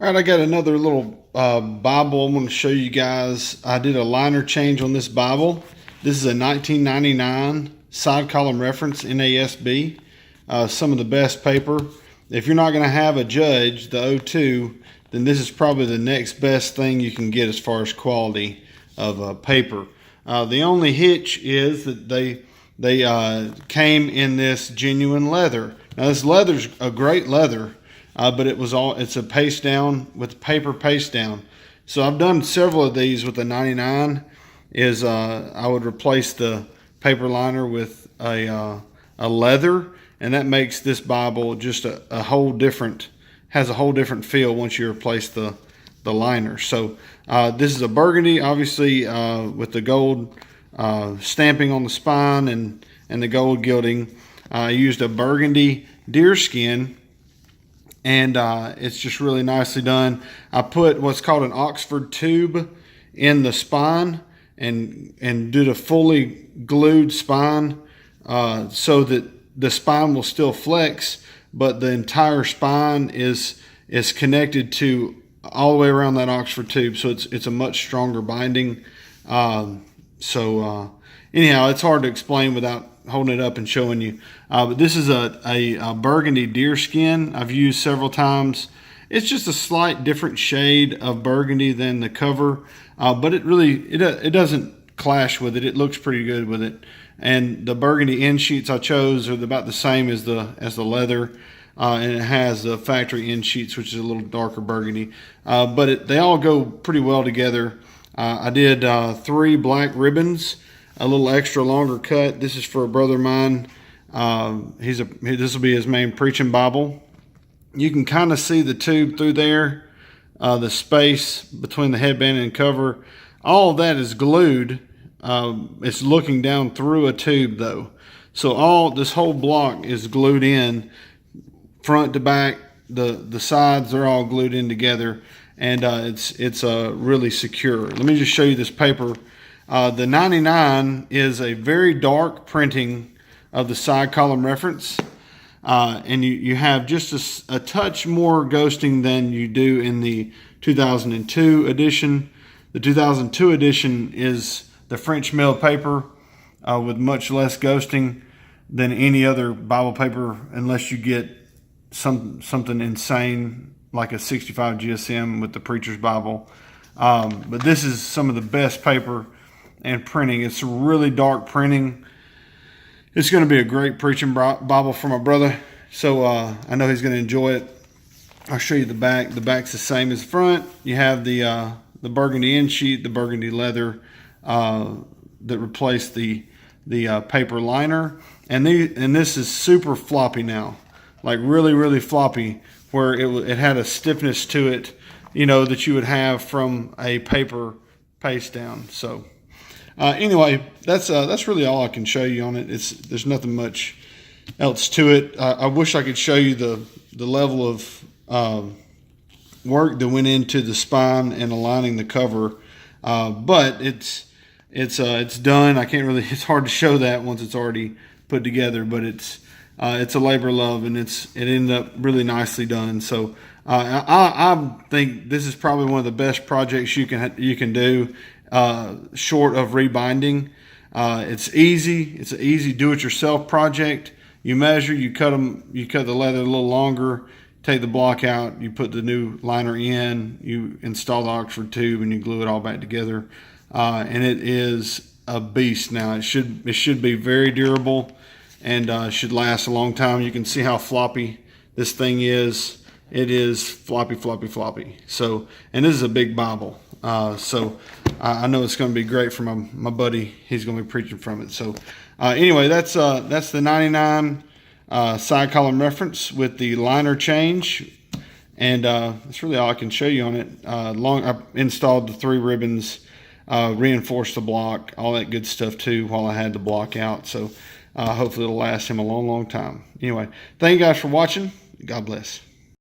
All right, I got another little Bible I'm going to show you guys. I did a liner change on this Bible. This is a 1999 side column reference, NASB. Some of the best paper. If you're not going to have a Judge, the O2, then this is probably the next best thing you can get as far as quality of paper. The only hitch is that they came in this genuine leather. Now this leather's a great leather. But it's a paste down with paper paste down. So I've done several of these with the 99. I would replace the paper liner with a leather, and that makes this Bible just a whole different, has a whole different feel once you replace the liner. So this is a burgundy, obviously with the gold stamping on the spine and the gold gilding. I used a burgundy deerskin. And it's just really nicely done. I put what's called an Oxford tube in the spine and did a fully glued spine so that the spine will still flex, but the entire spine is connected to all the way around that Oxford tube. So it's a much stronger binding. Anyhow, it's hard to explain without holding it up and showing you. But this is a burgundy deerskin I've used several times. It's just a slight different shade of burgundy than the cover, but it doesn't clash with it. It looks pretty good with it. And the burgundy end sheets I chose are about the same as the leather, and it has the factory end sheets, which is a little darker burgundy. But they all go pretty well together. I did 3 black ribbons. A little extra longer cut. This is for a brother of mine. This will be his main preaching Bible. You can kind of see the tube through there, the space between the headband and cover. All of that is glued. It's looking down through a tube though. So this whole block is glued in, front to back. The sides are all glued in together, and it's really secure. Let me just show you this paper. The 99 is a very dark printing of the side column reference, and you have just a touch more ghosting than you do in the 2002 edition. The 2002 edition is the French mill paper with much less ghosting than any other Bible paper, unless you get something insane like a 65 GSM with the Preacher's Bible. But this is some of the best paper and printing. It's really dark printing. It's going to be a great preaching Bible for my brother, so I know he's going to enjoy it. I'll show you the back. The back's the same as the front. You have the burgundy end sheet, the burgundy leather that replaced the paper liner, and this is super floppy now, like really floppy, where it had a stiffness to it, that you would have from a paper paste down. So anyway, that's really all I can show you on it. There's nothing much else to it. I wish I could show you the level of work that went into the spine and aligning the cover, but it's done. I can't really. It's hard to show that once it's already put together, but it's a labor of love, and it ended up really nicely done. So I think this is probably one of the best projects you can do. Short of rebinding. It's easy. It's an easy do-it-yourself project. You measure, you cut the leather a little longer, take the block out, you put the new liner in, you install the Oxford tube, and you glue it all back together. And it is a beast now. It should be very durable and should last a long time. You can see how floppy this thing is. It is floppy. So, and this is a big Bible. So I know it's going to be great for my buddy. He's going to be preaching from it. So anyway, that's the 99 side column reference with the liner change, and that's really all I can show you on it. I installed the 3 ribbons, reinforced the block, all that good stuff too, while I had the block out. So hopefully it'll last him a long time. Anyway, thank you guys for watching. God bless.